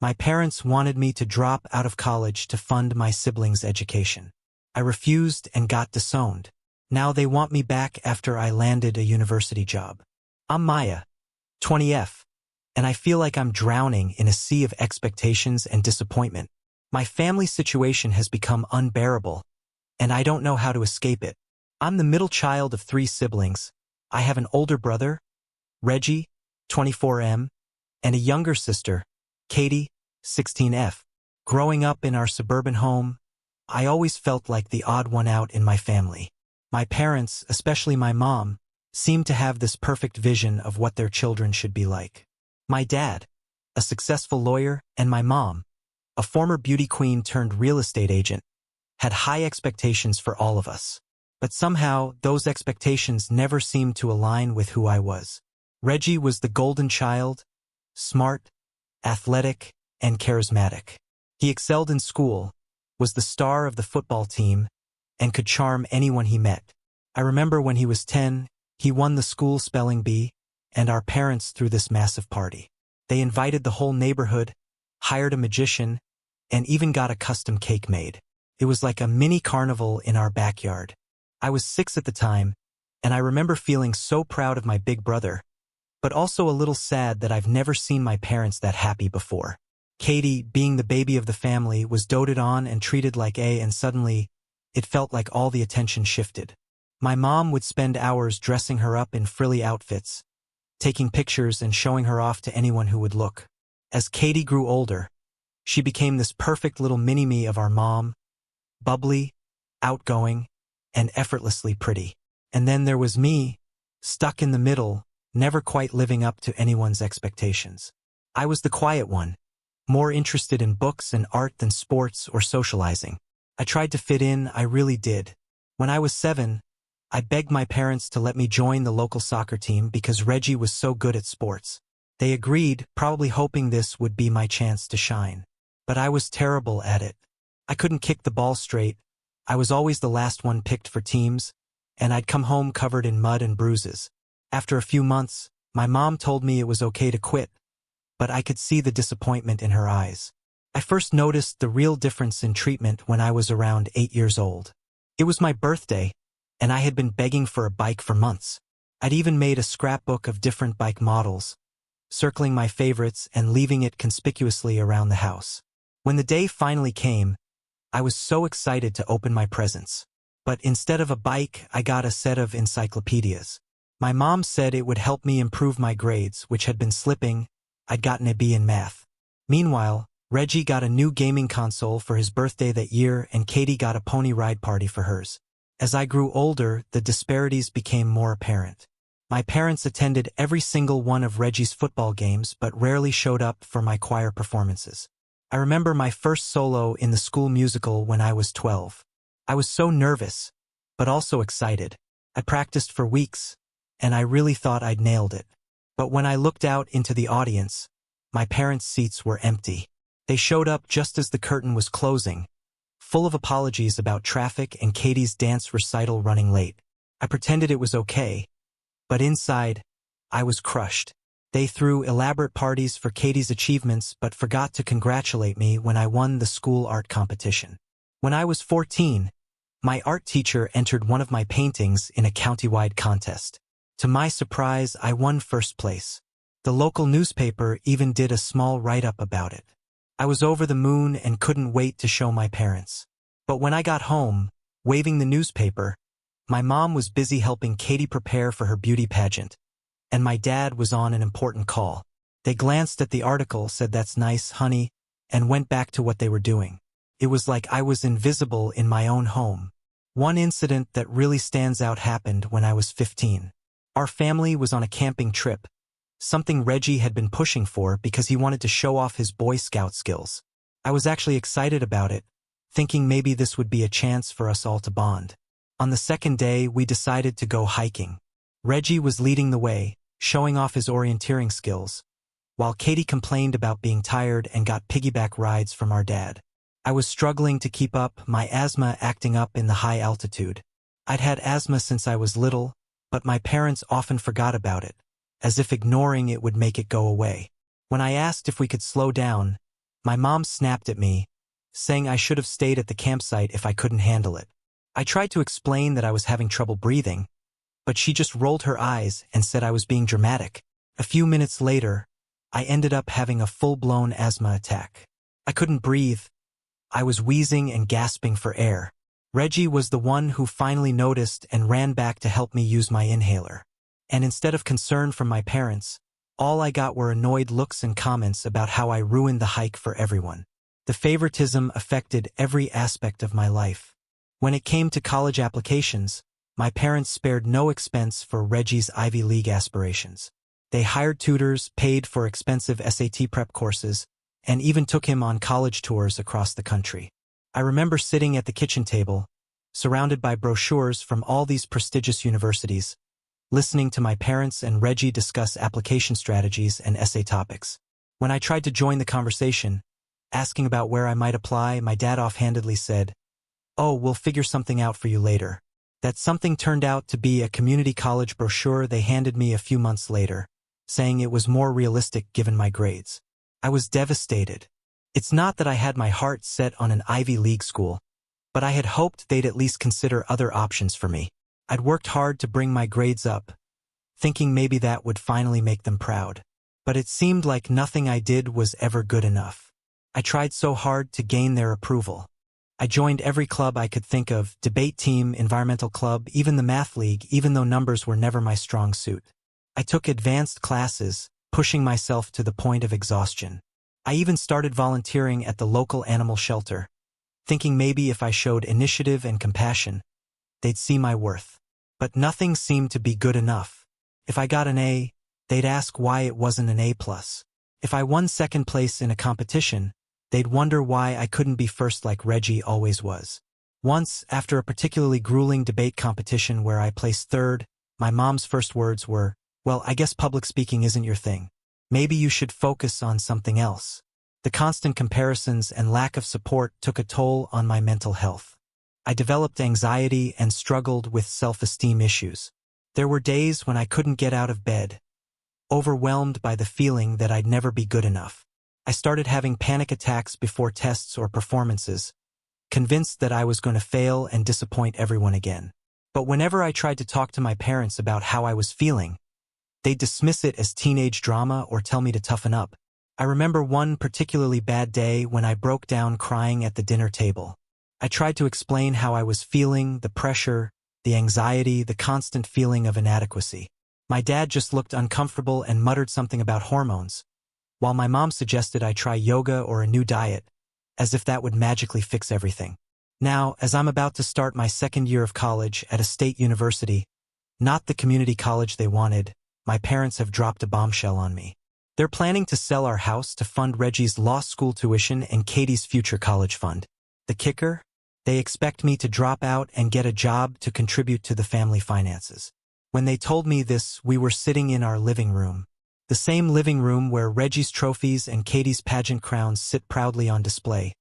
My parents wanted me to drop out of college to fund my siblings' education. I refused and got disowned. Now they want me back after I landed a university job. I'm Maya, 20F, and I feel like I'm drowning in a sea of expectations and disappointment. My family situation has become unbearable, and I don't know how to escape it. I'm the middle child of 3 siblings. I have an older brother, Reggie, 24M, and a younger sister, Katie, 16F. Growing up in our suburban home, I always felt like the odd one out in my family. My parents, especially my mom, seemed to have this perfect vision of what their children should be like. My dad, a successful lawyer, and my mom, a former beauty queen turned real estate agent, had high expectations for all of us. But somehow, those expectations never seemed to align with who I was. Reggie was the golden child, smart, athletic, and charismatic. He excelled in school, was the star of the football team, and could charm anyone he met. I remember when he was 10, he won the school spelling bee, and our parents threw this massive party. They invited the whole neighborhood, hired a magician, and even got a custom cake made. It was like a mini carnival in our backyard. I was 6 at the time, and I remember feeling so proud of my big brother, but also a little sad that I've never seen my parents that happy before. Katie, being the baby of the family, was doted on and treated like a, and suddenly, it felt like all the attention shifted. My mom would spend hours dressing her up in frilly outfits, taking pictures and showing her off to anyone who would look. As Katie grew older, she became this perfect little mini-me of our mom, bubbly, outgoing, and effortlessly pretty. And then there was me, stuck in the middle, never quite living up to anyone's expectations. I was the quiet one, more interested in books and art than sports or socializing. I tried to fit in, I really did. When I was 7, I begged my parents to let me join the local soccer team because Reggie was so good at sports. They agreed, probably hoping this would be my chance to shine. But I was terrible at it. I couldn't kick the ball straight. I was always the last one picked for teams, and I'd come home covered in mud and bruises. After a few months, my mom told me it was okay to quit, but I could see the disappointment in her eyes. I first noticed the real difference in treatment when I was around 8 years old. It was my birthday, and I had been begging for a bike for months. I'd even made a scrapbook of different bike models, circling my favorites and leaving it conspicuously around the house. When the day finally came, I was so excited to open my presents. But instead of a bike, I got a set of encyclopedias. My mom said it would help me improve my grades, which had been slipping. I'd gotten a B in math. Meanwhile, Reggie got a new gaming console for his birthday that year, and Katie got a pony ride party for hers. As I grew older, the disparities became more apparent. My parents attended every single one of Reggie's football games but rarely showed up for my choir performances. I remember my first solo in the school musical when I was 12. I was so nervous, but also excited. I practiced for weeks, and I really thought I'd nailed it. But when I looked out into the audience, my parents' seats were empty. They showed up just as the curtain was closing, full of apologies about traffic and Katie's dance recital running late. I pretended it was okay, but inside, I was crushed. They threw elaborate parties for Katie's achievements but forgot to congratulate me when I won the school art competition. When I was 14, my art teacher entered one of my paintings in a countywide contest. To my surprise, I won first place. The local newspaper even did a small write-up about it. I was over the moon and couldn't wait to show my parents. But when I got home, waving the newspaper, my mom was busy helping Katie prepare for her beauty pageant, and my dad was on an important call. They glanced at the article, said "That's nice, honey," and went back to what they were doing. It was like I was invisible in my own home. One incident that really stands out happened when I was 15. Our family was on a camping trip, something Reggie had been pushing for because he wanted to show off his Boy Scout skills. I was actually excited about it, thinking maybe this would be a chance for us all to bond. On the second day, we decided to go hiking. Reggie was leading the way, showing off his orienteering skills, while Katie complained about being tired and got piggyback rides from our dad. I was struggling to keep up, my asthma acting up in the high altitude. I'd had asthma since I was little, but my parents often forgot about it, as if ignoring it would make it go away. When I asked if we could slow down, My mom snapped at me, saying I should have stayed at the campsite if I couldn't handle it. I tried to explain that I was having trouble breathing, but she just rolled her eyes and said I was being dramatic. A few minutes later, I ended up having a full-blown asthma attack. I couldn't breathe. I was wheezing and gasping for air. Reggie was the one who finally noticed and ran back to help me use my inhaler. And instead of concern from my parents, all I got were annoyed looks and comments about how I ruined the hike for everyone. The favoritism affected every aspect of my life. When it came to college applications, my parents spared no expense for Reggie's Ivy League aspirations. They hired tutors, paid for expensive SAT prep courses, and even took him on college tours across the country. I remember sitting at the kitchen table, surrounded by brochures from all these prestigious universities, listening to my parents and Reggie discuss application strategies and essay topics. When I tried to join the conversation, asking about where I might apply, my dad offhandedly said, "Oh, we'll figure something out for you later." That something turned out to be a community college brochure they handed me a few months later, saying it was more realistic given my grades. I was devastated. It's not that I had my heart set on an Ivy League school, but I had hoped they'd at least consider other options for me. I'd worked hard to bring my grades up, thinking maybe that would finally make them proud. But it seemed like nothing I did was ever good enough. I tried so hard to gain their approval. I joined every club I could think of, debate team, environmental club, even the math league, even though numbers were never my strong suit. I took advanced classes, pushing myself to the point of exhaustion. I even started volunteering at the local animal shelter, thinking maybe if I showed initiative and compassion, they'd see my worth. But nothing seemed to be good enough. If I got an A, they'd ask why it wasn't an A+. If I won second place in a competition, they'd wonder why I couldn't be first like Reggie always was. Once, after a particularly grueling debate competition where I placed third, my mom's first words were, "Well, I guess public speaking isn't your thing. Maybe you should focus on something else." The constant comparisons and lack of support took a toll on my mental health. I developed anxiety and struggled with self-esteem issues. There were days when I couldn't get out of bed, overwhelmed by the feeling that I'd never be good enough. I started having panic attacks before tests or performances, convinced that I was going to fail and disappoint everyone again. But whenever I tried to talk to my parents about how I was feeling, they'd dismiss it as teenage drama or tell me to toughen up. I remember one particularly bad day when I broke down crying at the dinner table. I tried to explain how I was feeling, the pressure, the anxiety, the constant feeling of inadequacy. My dad just looked uncomfortable and muttered something about hormones, while my mom suggested I try yoga or a new diet, as if that would magically fix everything. Now, as I'm about to start my second year of college at a state university, not the community college they wanted, my parents have dropped a bombshell on me. They're planning to sell our house to fund Reggie's law school tuition and Katie's future college fund. The kicker? They expect me to drop out and get a job to contribute to the family finances. When they told me this, we were sitting in our living room. The same living room where Reggie's trophies and Katie's pageant crowns sit proudly on display,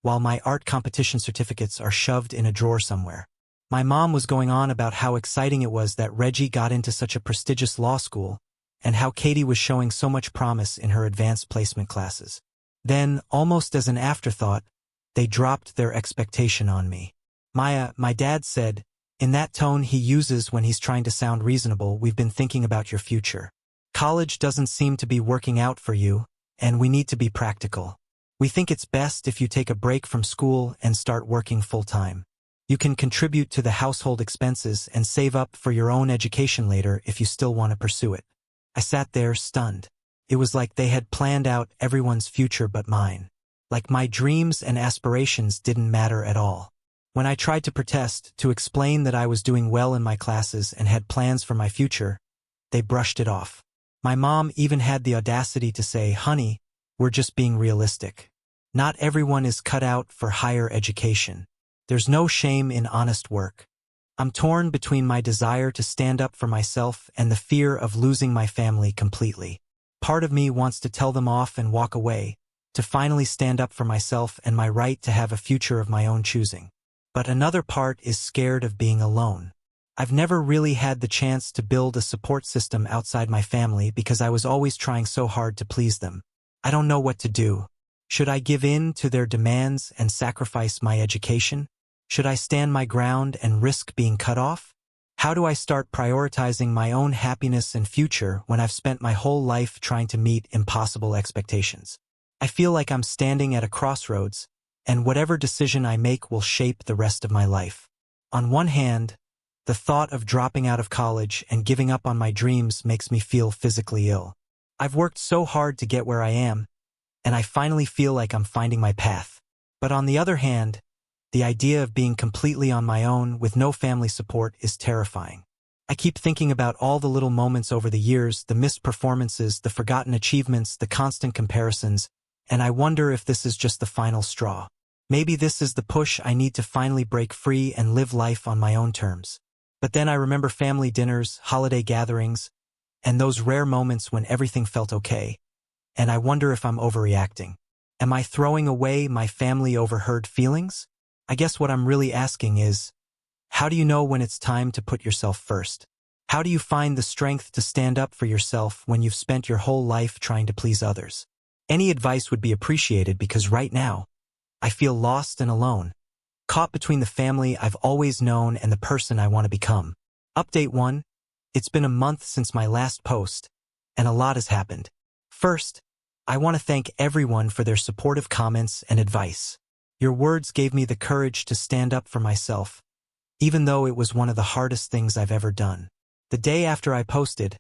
while my art competition certificates are shoved in a drawer somewhere. My mom was going on about how exciting it was that Reggie got into such a prestigious law school, and how Katie was showing so much promise in her advanced placement classes. Then, almost as an afterthought, they dropped their expectation on me. "Maya," my dad said, in that tone he uses when he's trying to sound reasonable, "we've been thinking about your future. College doesn't seem to be working out for you, and we need to be practical. We think it's best if you take a break from school and start working full-time. You can contribute to the household expenses and save up for your own education later if you still want to pursue it." I sat there stunned. It was like they had planned out everyone's future but mine. Like my dreams and aspirations didn't matter at all. When I tried to protest, to explain that I was doing well in my classes and had plans for my future, they brushed it off. My mom even had the audacity to say, "Honey, we're just being realistic. Not everyone is cut out for higher education. There's no shame in honest work." I'm torn between my desire to stand up for myself and the fear of losing my family completely. Part of me wants to tell them off and walk away, to finally stand up for myself and my right to have a future of my own choosing. But another part is scared of being alone. I've never really had the chance to build a support system outside my family because I was always trying so hard to please them. I don't know what to do. Should I give in to their demands and sacrifice my education? Should I stand my ground and risk being cut off? How do I start prioritizing my own happiness and future when I've spent my whole life trying to meet impossible expectations? I feel like I'm standing at a crossroads, and whatever decision I make will shape the rest of my life. On one hand, the thought of dropping out of college and giving up on my dreams makes me feel physically ill. I've worked so hard to get where I am, and I finally feel like I'm finding my path. But on the other hand, the idea of being completely on my own with no family support is terrifying. I keep thinking about all the little moments over the years, the missed performances, the forgotten achievements, the constant comparisons, and I wonder if this is just the final straw. Maybe this is the push I need to finally break free and live life on my own terms. But then I remember family dinners, holiday gatherings, and those rare moments when everything felt okay, and I wonder if I'm overreacting. Am I throwing away my family overheard feelings? I guess what I'm really asking is, how do you know when it's time to put yourself first? How do you find the strength to stand up for yourself when you've spent your whole life trying to please others? Any advice would be appreciated because right now, I feel lost and alone, caught between the family I've always known and the person I want to become. Update 1. It's been a month since my last post, and a lot has happened. First, I want to thank everyone for their supportive comments and advice. Your words gave me the courage to stand up for myself, even though it was one of the hardest things I've ever done. The day after I posted,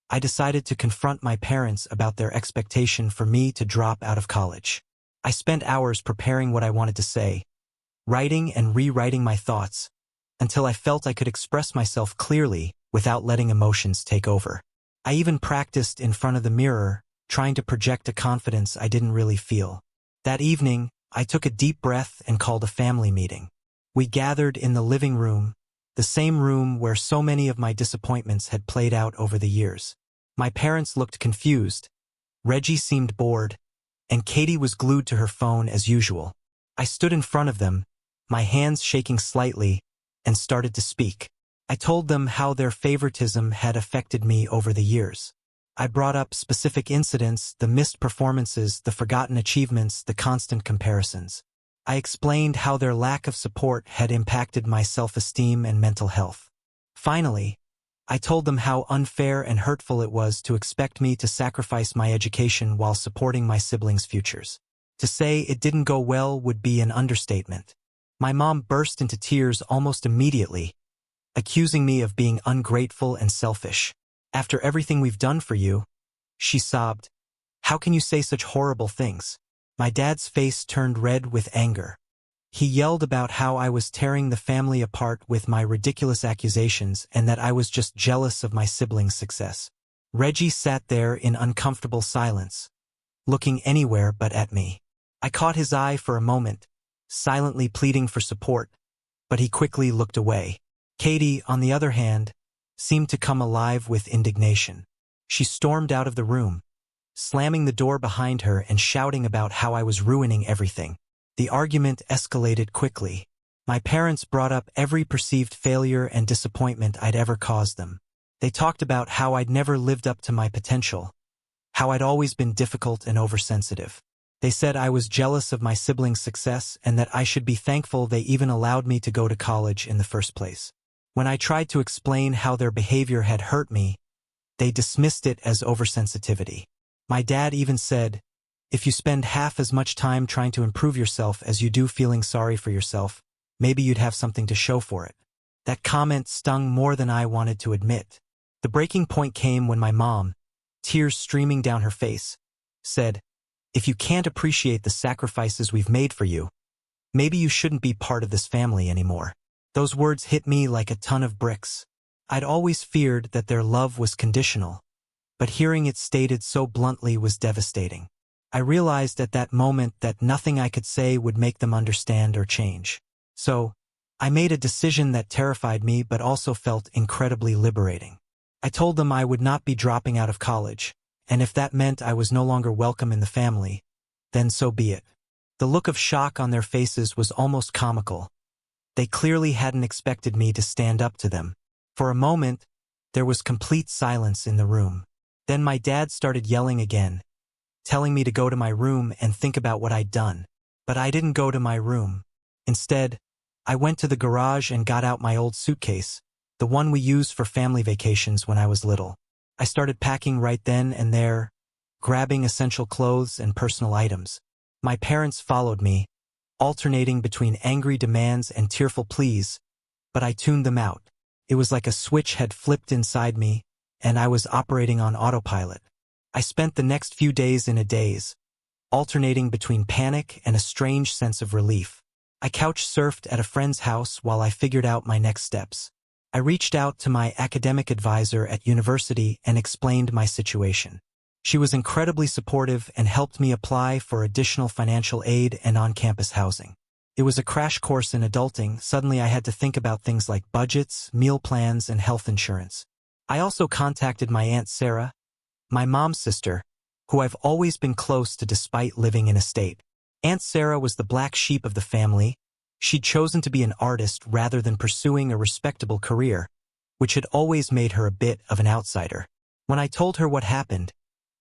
I decided to confront my parents about their expectation for me to drop out of college. I spent hours preparing what I wanted to say, writing and rewriting my thoughts, until I felt I could express myself clearly without letting emotions take over. I even practiced in front of the mirror, trying to project a confidence I didn't really feel. That evening, I took a deep breath and called a family meeting. We gathered in the living room, the same room where so many of my disappointments had played out over the years. My parents looked confused, Reggie seemed bored, and Katie was glued to her phone as usual. I stood in front of them, my hands shaking slightly, and started to speak. I told them how their favoritism had affected me over the years. I brought up specific incidents, the missed performances, the forgotten achievements, the constant comparisons. I explained how their lack of support had impacted my self-esteem and mental health. Finally, I told them how unfair and hurtful it was to expect me to sacrifice my education while supporting my siblings' futures. To say it didn't go well would be an understatement. My mom burst into tears almost immediately, accusing me of being ungrateful and selfish. After everything we've done for you, she sobbed. How can you say such horrible things? My dad's face turned red with anger. He yelled about how I was tearing the family apart with my ridiculous accusations and that I was just jealous of my siblings' success. Reggie sat there in uncomfortable silence, looking anywhere but at me. I caught his eye for a moment, silently pleading for support, but he quickly looked away. Katie, on the other hand, seemed to come alive with indignation. She stormed out of the room, slamming the door behind her and shouting about how I was ruining everything. The argument escalated quickly. My parents brought up every perceived failure and disappointment I'd ever caused them. They talked about how I'd never lived up to my potential, how I'd always been difficult and oversensitive. They said I was jealous of my siblings' success and that I should be thankful they even allowed me to go to college in the first place. When I tried to explain how their behavior had hurt me, they dismissed it as oversensitivity. My dad even said, if you spend half as much time trying to improve yourself as you do feeling sorry for yourself, maybe you'd have something to show for it. That comment stung more than I wanted to admit. The breaking point came when my mom, tears streaming down her face, said, if you can't appreciate the sacrifices we've made for you, maybe you shouldn't be part of this family anymore. Those words hit me like a ton of bricks. I'd always feared that their love was conditional, but hearing it stated so bluntly was devastating. I realized at that moment that nothing I could say would make them understand or change. So, I made a decision that terrified me but also felt incredibly liberating. I told them I would not be dropping out of college, and if that meant I was no longer welcome in the family, then so be it. The look of shock on their faces was almost comical. They clearly hadn't expected me to stand up to them. For a moment, there was complete silence in the room. Then my dad started yelling again, telling me to go to my room and think about what I'd done. But I didn't go to my room. Instead, I went to the garage and got out my old suitcase, the one we used for family vacations when I was little. I started packing right then and there, grabbing essential clothes and personal items. My parents followed me, alternating between angry demands and tearful pleas, but I tuned them out. It was like a switch had flipped inside me, and I was operating on autopilot. I spent the next few days in a daze, alternating between panic and a strange sense of relief. I couch-surfed at a friend's house while I figured out my next steps. I reached out to my academic advisor at university and explained my situation. She was incredibly supportive and helped me apply for additional financial aid and on-campus housing. It was a crash course in adulting. Suddenly I had to think about things like budgets, meal plans, and health insurance. I also contacted my Aunt Sarah, my mom's sister, who I've always been close to despite living in a state. Aunt Sarah was the black sheep of the family. She'd chosen to be an artist rather than pursuing a respectable career, which had always made her a bit of an outsider. When I told her what happened,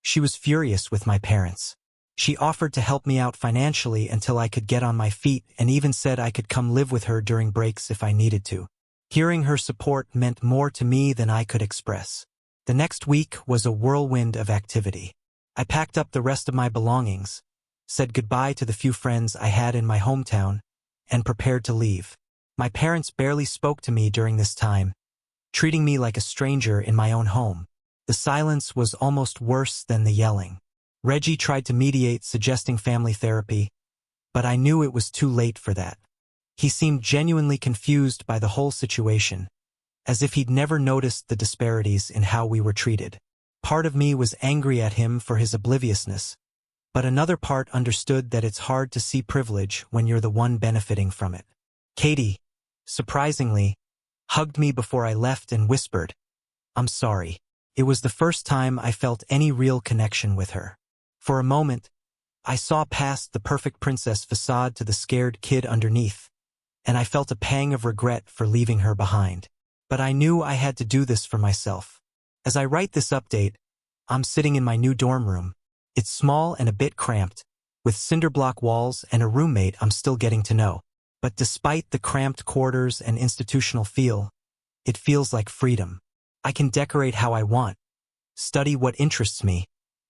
she was furious with my parents. She offered to help me out financially until I could get on my feet and even said I could come live with her during breaks if I needed to. Hearing her support meant more to me than I could express. The next week was a whirlwind of activity. I packed up the rest of my belongings, said goodbye to the few friends I had in my hometown, and prepared to leave. My parents barely spoke to me during this time, treating me like a stranger in my own home. The silence was almost worse than the yelling. Reggie tried to mediate, suggesting family therapy, but I knew it was too late for that. He seemed genuinely confused by the whole situation, as if he'd never noticed the disparities in how we were treated. Part of me was angry at him for his obliviousness, but another part understood that it's hard to see privilege when you're the one benefiting from it. Katie, surprisingly, hugged me before I left and whispered, "I'm sorry." It was the first time I felt any real connection with her. For a moment, I saw past the perfect princess facade to the scared kid underneath, and I felt a pang of regret for leaving her behind. But I knew I had to do this for myself. As I write this update, I'm sitting in my new dorm room. It's small and a bit cramped, with cinder-block walls and a roommate I'm still getting to know. But despite the cramped quarters and institutional feel, it feels like freedom. I can decorate how I want, study what interests me,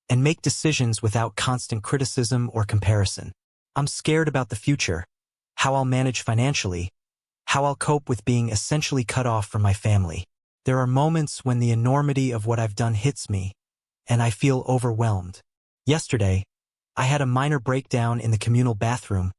and make decisions without constant criticism or comparison. I'm scared about the future, how I'll manage financially, how I'll cope with being essentially cut off from my family. There are moments when the enormity of what I've done hits me, and I feel overwhelmed. Yesterday, I had a minor breakdown in the communal bathroom,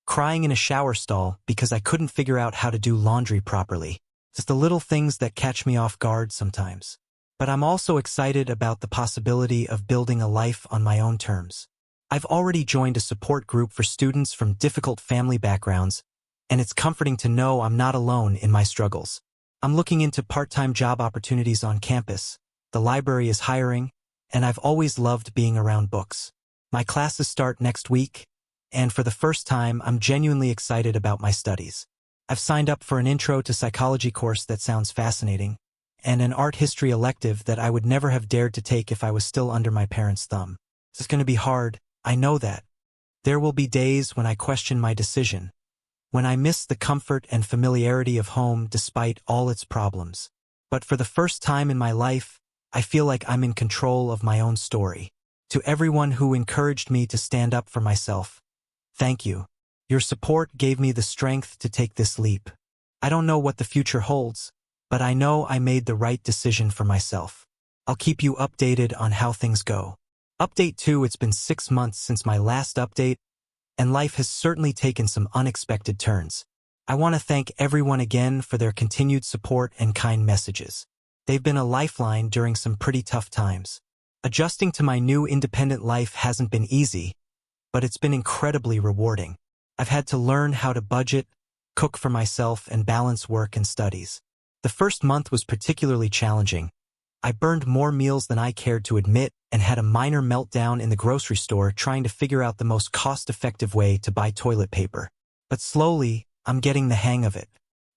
crying in a shower stall because I couldn't figure out how to do laundry properly. Just the little things that catch me off guard sometimes. But I'm also excited about the possibility of building a life on my own terms. I've already joined a support group for students from difficult family backgrounds, and it's comforting to know I'm not alone in my struggles. I'm looking into part-time job opportunities on campus. The library is hiring, and I've always loved being around books. My classes start next week, and for the first time, I'm genuinely excited about my studies. I've signed up for an intro to psychology course that sounds fascinating, and an art history elective that I would never have dared to take if I was still under my parents' thumb. It's going to be hard, I know that. There will be days when I question my decision, when I miss the comfort and familiarity of home despite all its problems. But for the first time in my life, I feel like I'm in control of my own story. To everyone who encouraged me to stand up for myself, thank you. Your support gave me the strength to take this leap. I don't know what the future holds, but I know I made the right decision for myself. I'll keep you updated on how things go. Update 2. It's been 6 months since my last update, and life has certainly taken some unexpected turns. I want to thank everyone again for their continued support and kind messages. They've been a lifeline during some pretty tough times. Adjusting to my new independent life hasn't been easy, but it's been incredibly rewarding. I've had to learn how to budget, cook for myself, and balance work and studies. The first month was particularly challenging. I burned more meals than I cared to admit and had a minor meltdown in the grocery store trying to figure out the most cost-effective way to buy toilet paper. But slowly, I'm getting the hang of it.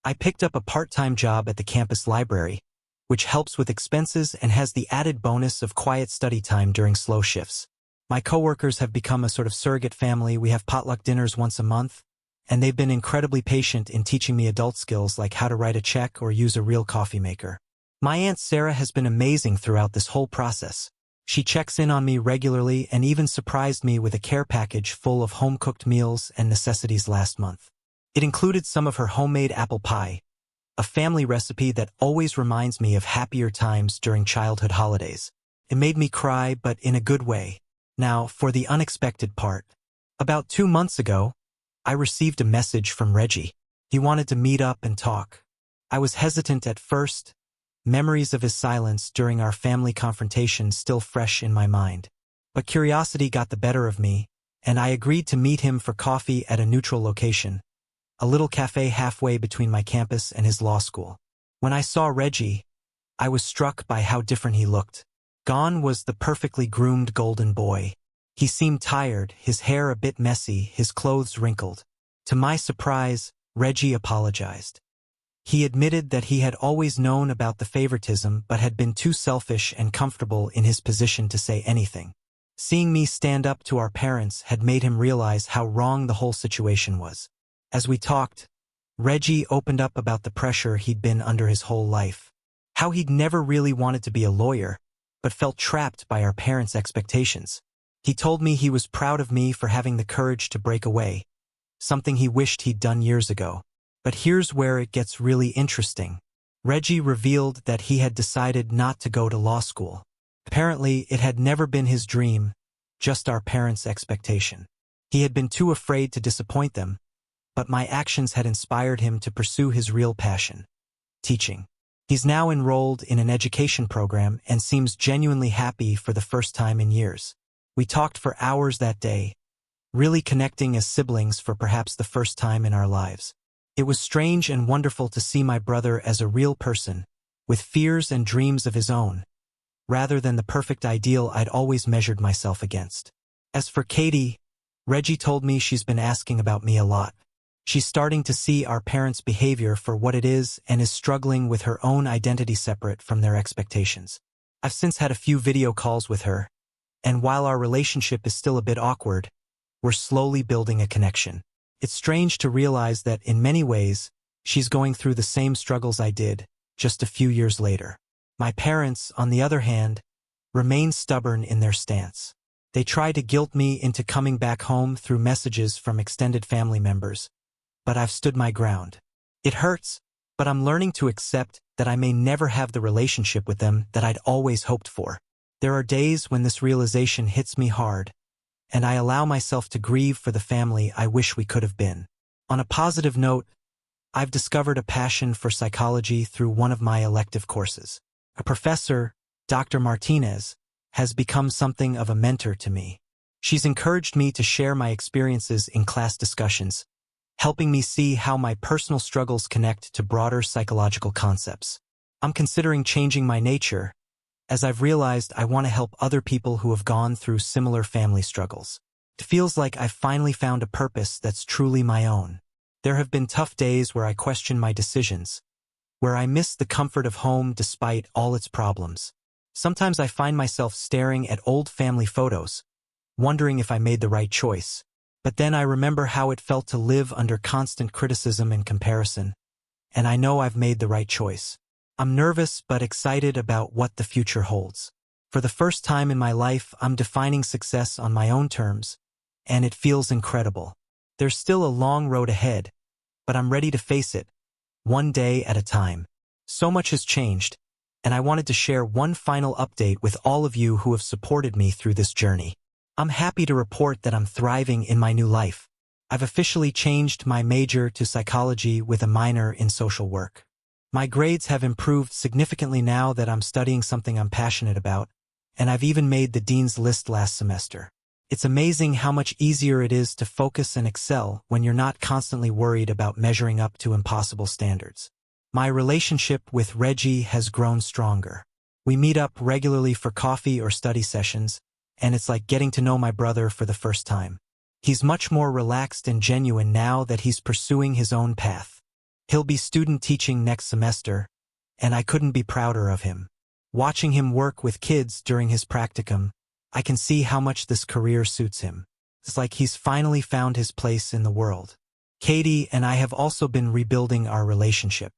I picked up a part-time job at the campus library, which helps with expenses and has the added bonus of quiet study time during slow shifts. My coworkers have become a sort of surrogate family. We have potluck dinners once a month, and they've been incredibly patient in teaching me adult skills like how to write a check or use a real coffee maker. My Aunt Sarah has been amazing throughout this whole process. She checks in on me regularly and even surprised me with a care package full of home-cooked meals and necessities last month. It included some of her homemade apple pie, a family recipe that always reminds me of happier times during childhood holidays. It made me cry, but in a good way. Now, for the unexpected part. About 2 months ago, I received a message from Reggie. He wanted to meet up and talk. I was hesitant at first, memories of his silence during our family confrontation still fresh in my mind. But curiosity got the better of me, and I agreed to meet him for coffee at a neutral location, a little cafe halfway between my campus and his law school. When I saw Reggie, I was struck by how different he looked. Gone was the perfectly groomed golden boy. He seemed tired, his hair a bit messy, his clothes wrinkled. To my surprise, Reggie apologized. He admitted that he had always known about the favoritism but had been too selfish and comfortable in his position to say anything. Seeing me stand up to our parents had made him realize how wrong the whole situation was. As we talked, Reggie opened up about the pressure he'd been under his whole life. How he'd never really wanted to be a lawyer, but felt trapped by our parents' expectations. He told me he was proud of me for having the courage to break away, something he wished he'd done years ago. But here's where it gets really interesting. Reggie revealed that he had decided not to go to law school. Apparently, it had never been his dream, just our parents' expectation. He had been too afraid to disappoint them, but my actions had inspired him to pursue his real passion, teaching. He's now enrolled in an education program and seems genuinely happy for the first time in years. We talked for hours that day, really connecting as siblings for perhaps the first time in our lives. It was strange and wonderful to see my brother as a real person, with fears and dreams of his own, rather than the perfect ideal I'd always measured myself against. As for Katie, Reggie told me she's been asking about me a lot. She's starting to see our parents' behavior for what it is and is struggling with her own identity separate from their expectations. I've since had a few video calls with her, and while our relationship is still a bit awkward, we're slowly building a connection. It's strange to realize that in many ways, she's going through the same struggles I did, just a few years later. My parents, on the other hand, remain stubborn in their stance. They try to guilt me into coming back home through messages from extended family members, but I've stood my ground. It hurts, but I'm learning to accept that I may never have the relationship with them that I'd always hoped for. There are days when this realization hits me hard, and I allow myself to grieve for the family I wish we could have been. On a positive note, I've discovered a passion for psychology through one of my elective courses. A professor, Dr. Martinez, has become something of a mentor to me. She's encouraged me to share my experiences in class discussions, helping me see how my personal struggles connect to broader psychological concepts. I'm considering changing my nature, as I've realized I want to help other people who have gone through similar family struggles. It feels like I've finally found a purpose that's truly my own. There have been tough days where I question my decisions, where I miss the comfort of home despite all its problems. Sometimes I find myself staring at old family photos, wondering if I made the right choice. But then I remember how it felt to live under constant criticism and comparison, and I know I've made the right choice. I'm nervous but excited about what the future holds. For the first time in my life, I'm defining success on my own terms, and it feels incredible. There's still a long road ahead, but I'm ready to face it, one day at a time. So much has changed, and I wanted to share one final update with all of you who have supported me through this journey. I'm happy to report that I'm thriving in my new life. I've officially changed my major to psychology with a minor in social work. My grades have improved significantly now that I'm studying something I'm passionate about, and I've even made the dean's list last semester. It's amazing how much easier it is to focus and excel when you're not constantly worried about measuring up to impossible standards. My relationship with Reggie has grown stronger. We meet up regularly for coffee or study sessions, and it's like getting to know my brother for the first time. He's much more relaxed and genuine now that he's pursuing his own path. He'll be student teaching next semester, and I couldn't be prouder of him. Watching him work with kids during his practicum, I can see how much this career suits him. It's like he's finally found his place in the world. Katie and I have also been rebuilding our relationship.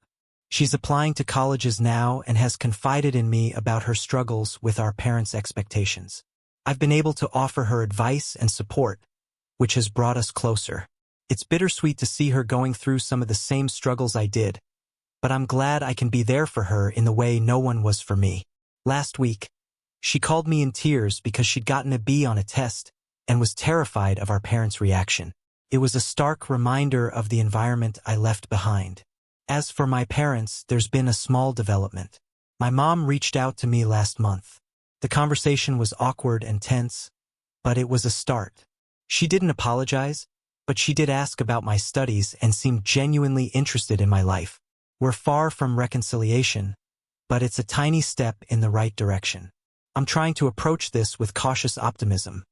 She's applying to colleges now and has confided in me about her struggles with our parents' expectations. I've been able to offer her advice and support, which has brought us closer. It's bittersweet to see her going through some of the same struggles I did, but I'm glad I can be there for her in the way no one was for me. Last week, she called me in tears because she'd gotten a B on a test and was terrified of our parents' reaction. It was a stark reminder of the environment I left behind. As for my parents, there's been a small development. My mom reached out to me last month. The conversation was awkward and tense, but it was a start. She didn't apologize, but she did ask about my studies and seemed genuinely interested in my life. We're far from reconciliation, but it's a tiny step in the right direction. I'm trying to approach this with cautious optimism,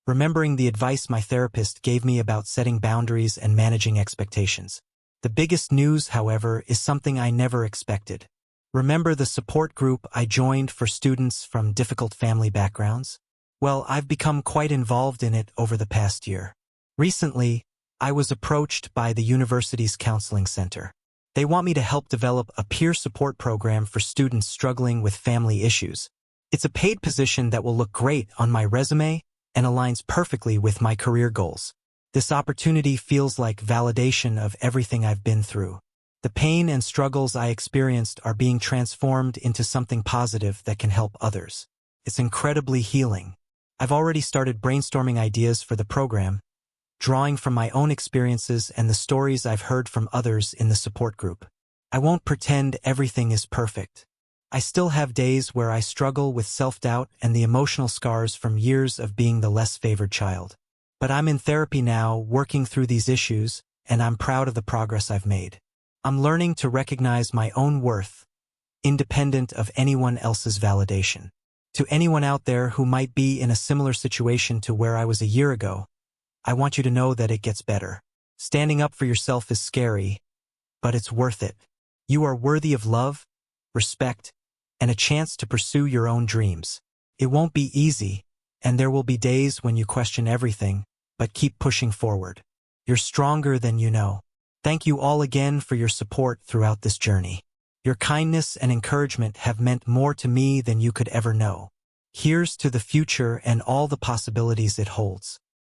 remembering the advice my therapist gave me about setting boundaries and managing expectations. The biggest news, however, is something I never expected. Remember the support group I joined for students from difficult family backgrounds? Well, I've become quite involved in it over the past year. Recently, I was approached by the university's counseling center. They want me to help develop a peer support program for students struggling with family issues. It's a paid position that will look great on my resume and aligns perfectly with my career goals. This opportunity feels like validation of everything I've been through. The pain and struggles I experienced are being transformed into something positive that can help others. It's incredibly healing. I've already started brainstorming ideas for the program, drawing from my own experiences and the stories I've heard from others in the support group. I won't pretend everything is perfect. I still have days where I struggle with self-doubt and the emotional scars from years of being the less favored child. But I'm in therapy now, working through these issues, and I'm proud of the progress I've made. I'm learning to recognize my own worth, independent of anyone else's validation. To anyone out there who might be in a similar situation to where I was a year ago, I want you to know that it gets better. Standing up for yourself is scary, but it's worth it. You are worthy of love, respect, and a chance to pursue your own dreams. It won't be easy, and there will be days when you question everything, but keep pushing forward. You're stronger than you know. Thank you all again for your support throughout this journey. Your kindness and encouragement have meant more to me than you could ever know. Here's to the future and all the possibilities it holds.